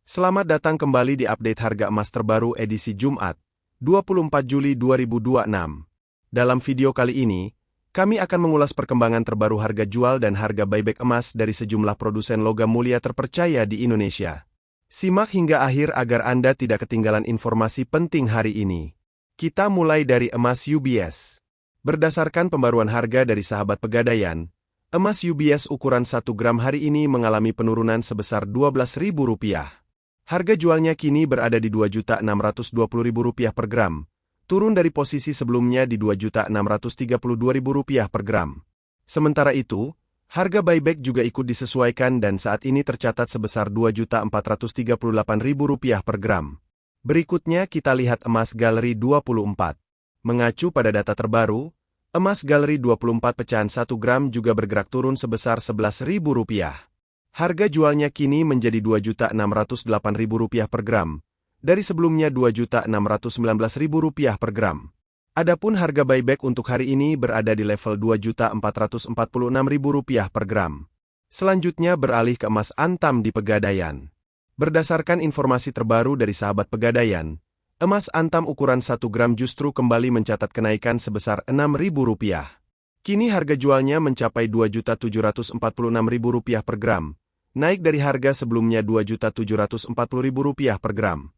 Selamat datang kembali di update harga emas terbaru edisi Jumat, 24 Juli 2026. Dalam video kali ini, kami akan mengulas perkembangan terbaru harga jual dan harga buyback emas dari sejumlah produsen logam mulia terpercaya di Indonesia. Simak hingga akhir agar Anda tidak ketinggalan informasi penting hari ini. Kita mulai dari emas UBS. Berdasarkan pembaruan harga dari Sahabat Pegadaian, emas UBS ukuran 1 gram hari ini mengalami penurunan sebesar Rp12.000. Harga jualnya kini berada di Rp2.620.000 per gram, turun dari posisi sebelumnya di Rp2.632.000 per gram. Sementara itu, harga buyback juga ikut disesuaikan dan saat ini tercatat sebesar Rp2.438.000 per gram. Berikutnya kita lihat emas Galeri 24. Mengacu pada data terbaru, emas Galeri 24 pecahan 1 gram juga bergerak turun sebesar Rp11.000. Harga jualnya kini menjadi Rp2.608.000 per gram, dari sebelumnya Rp2.619.000 per gram. Adapun harga buyback untuk hari ini berada di level Rp2.446.000 per gram. Selanjutnya beralih ke emas antam di Pegadaian. Berdasarkan informasi terbaru dari Sahabat Pegadaian, emas antam ukuran 1 gram justru kembali mencatat kenaikan sebesar Rp6.000. Kini harga jualnya mencapai Rp2.746.000 per gram, naik dari harga sebelumnya Rp2.740.000 per gram.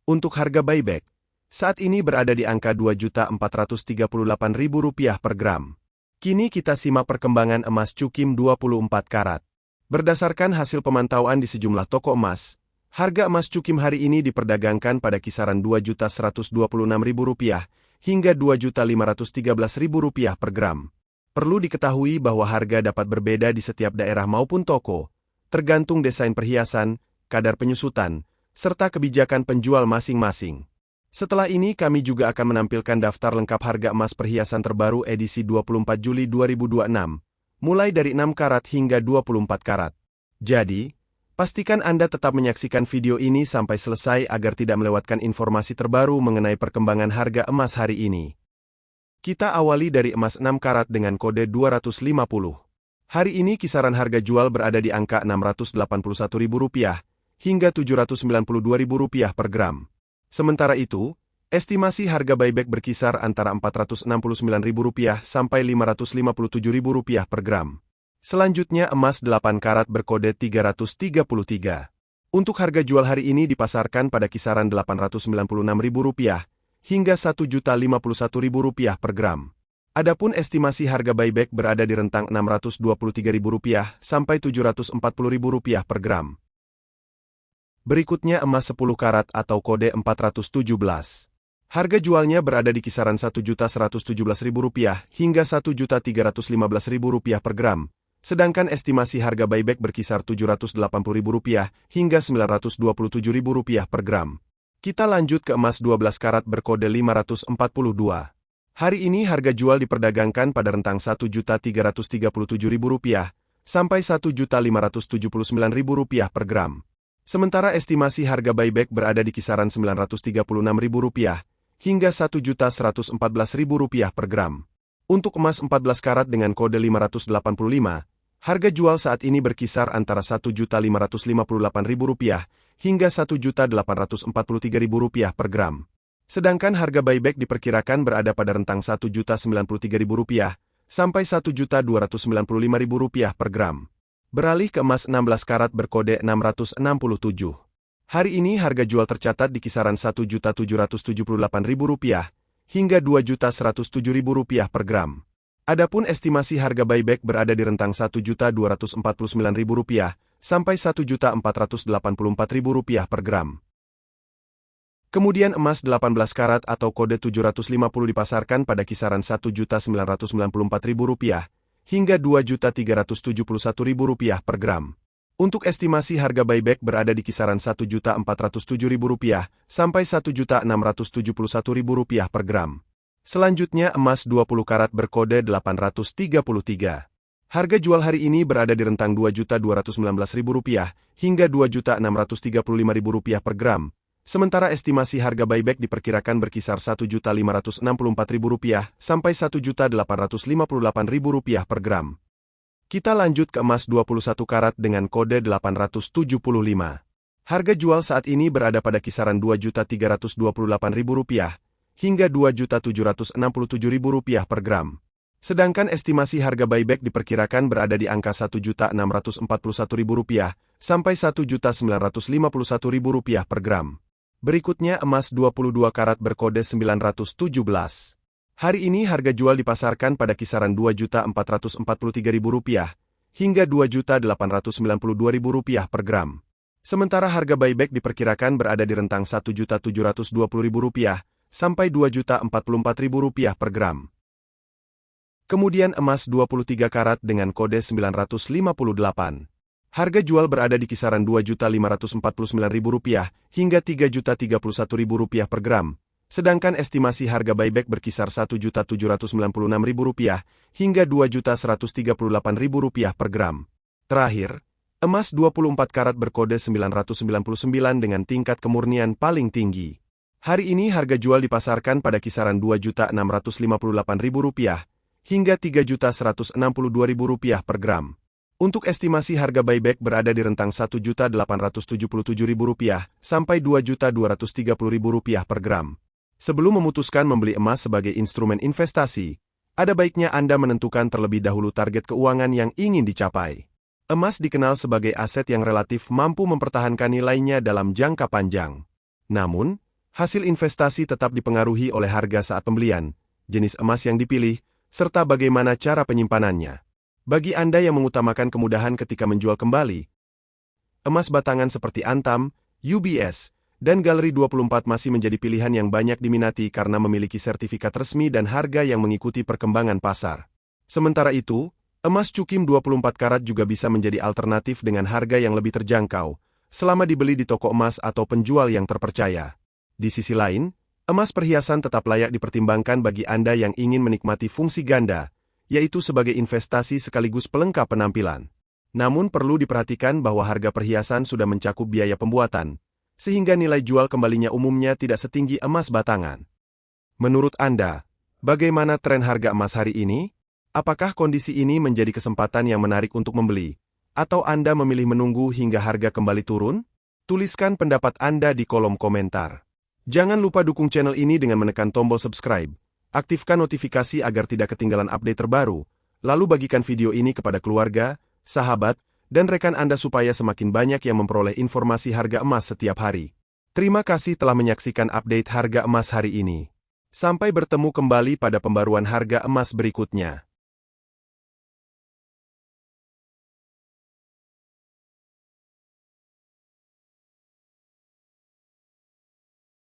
Untuk harga buyback, saat ini berada di angka Rp2.438.000 per gram. Kini kita simak perkembangan emas Cukim 24 karat. Berdasarkan hasil pemantauan di sejumlah toko emas, harga emas Cukim hari ini diperdagangkan pada kisaran Rp2.126.000 hingga Rp2.513.000 per gram. Perlu diketahui bahwa harga dapat berbeda di setiap daerah maupun toko, tergantung desain perhiasan, kadar penyusutan, serta kebijakan penjual masing-masing. Setelah ini kami juga akan menampilkan daftar lengkap harga emas perhiasan terbaru edisi 24 Juli 2026, mulai dari 6 karat hingga 24 karat. Jadi, pastikan Anda tetap menyaksikan video ini sampai selesai agar tidak melewatkan informasi terbaru mengenai perkembangan harga emas hari ini. Kita awali dari emas 6 karat dengan kode 250. Hari ini kisaran harga jual berada di angka Rp681.000 hingga Rp792.000 per gram. Sementara itu, estimasi harga buyback berkisar antara Rp469.000 sampai Rp557.000 per gram. Selanjutnya emas 8 karat berkode 333. Untuk harga jual hari ini dipasarkan pada kisaran Rp896.000 hingga Rp1.051.000 per gram. Adapun estimasi harga buyback berada di rentang Rp623.000 sampai Rp740.000 per gram. Berikutnya emas 10 karat atau kode 417. Harga jualnya berada di kisaran Rp1.117.000 hingga Rp1.315.000 per gram, sedangkan estimasi harga buyback berkisar Rp780.000 hingga Rp927.000 per gram. Kita lanjut ke emas 12 karat berkode 542. Hari ini harga jual diperdagangkan pada rentang Rp1.337.000 sampai Rp1.579.000 per gram. Sementara estimasi harga buyback berada di kisaran Rp936.000 hingga Rp1.114.000 per gram. Untuk emas 14 karat dengan kode 585, harga jual saat ini berkisar antara Rp1.558.000 hingga Rp1.843.000 per gram. Sedangkan harga buyback diperkirakan berada pada rentang Rp1.093.000 sampai Rp1.295.000 per gram. Beralih ke emas 16 karat berkode 667. Hari ini harga jual tercatat di kisaran Rp1.778.000 hingga Rp2.107.000 per gram. Adapun estimasi harga buyback berada di rentang Rp1.249.000 sampai Rp1.484.000 per gram. Kemudian emas 18 karat atau kode 750 dipasarkan pada kisaran Rp1.994.000 hingga Rp2.371.000 per gram. Untuk estimasi harga buyback berada di kisaran Rp1.407.000 sampai Rp1.671.000 per gram. Selanjutnya emas 20 karat berkode 833. Harga jual hari ini berada di rentang Rp2.219.000 hingga Rp2.635.000 per gram, sementara estimasi harga buyback diperkirakan berkisar Rp1.564.000 sampai Rp1.858.000 per gram. Kita lanjut ke emas 21 karat dengan kode 875. Harga jual saat ini berada pada kisaran Rp2.328.000 hingga Rp2.767.000 per gram. Sedangkan estimasi harga buyback diperkirakan berada di angka Rp1.641.000 sampai Rp1.951.000 per gram. Berikutnya emas 22 karat berkode 917. Hari ini harga jual dipasarkan pada kisaran Rp2.443.000 hingga Rp2.892.000 per gram. Sementara harga buyback diperkirakan berada di rentang Rp1.720.000 sampai Rp2.044.000 per gram. Kemudian emas 23 karat dengan kode 958. Harga jual berada di kisaran Rp2.549.000 hingga Rp3.031.000 per gram, sedangkan estimasi harga buyback berkisar Rp1.796.000 hingga Rp2.138.000 per gram. Terakhir, emas 24 karat berkode 999 dengan tingkat kemurnian paling tinggi. Hari ini harga jual dipasarkan pada kisaran Rp2.658.000 hingga Rp3.162.000 per gram. Untuk estimasi harga buyback berada di rentang Rp1.877.000 sampai Rp2.230.000 per gram. Sebelum memutuskan membeli emas sebagai instrumen investasi, ada baiknya Anda menentukan terlebih dahulu target keuangan yang ingin dicapai. Emas dikenal sebagai aset yang relatif mampu mempertahankan nilainya dalam jangka panjang. Namun, hasil investasi tetap dipengaruhi oleh harga saat pembelian, jenis emas yang dipilih, serta bagaimana cara penyimpanannya. Bagi Anda yang mengutamakan kemudahan ketika menjual kembali, emas batangan seperti Antam, UBS, dan Galeri 24 masih menjadi pilihan yang banyak diminati karena memiliki sertifikat resmi dan harga yang mengikuti perkembangan pasar. Sementara itu, emas Cukim 24 karat juga bisa menjadi alternatif dengan harga yang lebih terjangkau, selama dibeli di toko emas atau penjual yang terpercaya. Di sisi lain, emas perhiasan tetap layak dipertimbangkan bagi Anda yang ingin menikmati fungsi ganda, yaitu sebagai investasi sekaligus pelengkap penampilan. Namun perlu diperhatikan bahwa harga perhiasan sudah mencakup biaya pembuatan, sehingga nilai jual kembalinya umumnya tidak setinggi emas batangan. Menurut Anda, bagaimana tren harga emas hari ini? Apakah kondisi ini menjadi kesempatan yang menarik untuk membeli? Atau Anda memilih menunggu hingga harga kembali turun? Tuliskan pendapat Anda di kolom komentar. Jangan lupa dukung channel ini dengan menekan tombol subscribe. Aktifkan notifikasi agar tidak ketinggalan update terbaru, lalu bagikan video ini kepada keluarga, sahabat, dan rekan Anda supaya semakin banyak yang memperoleh informasi harga emas setiap hari. Terima kasih telah menyaksikan update harga emas hari ini. Sampai bertemu kembali pada pembaruan harga emas berikutnya.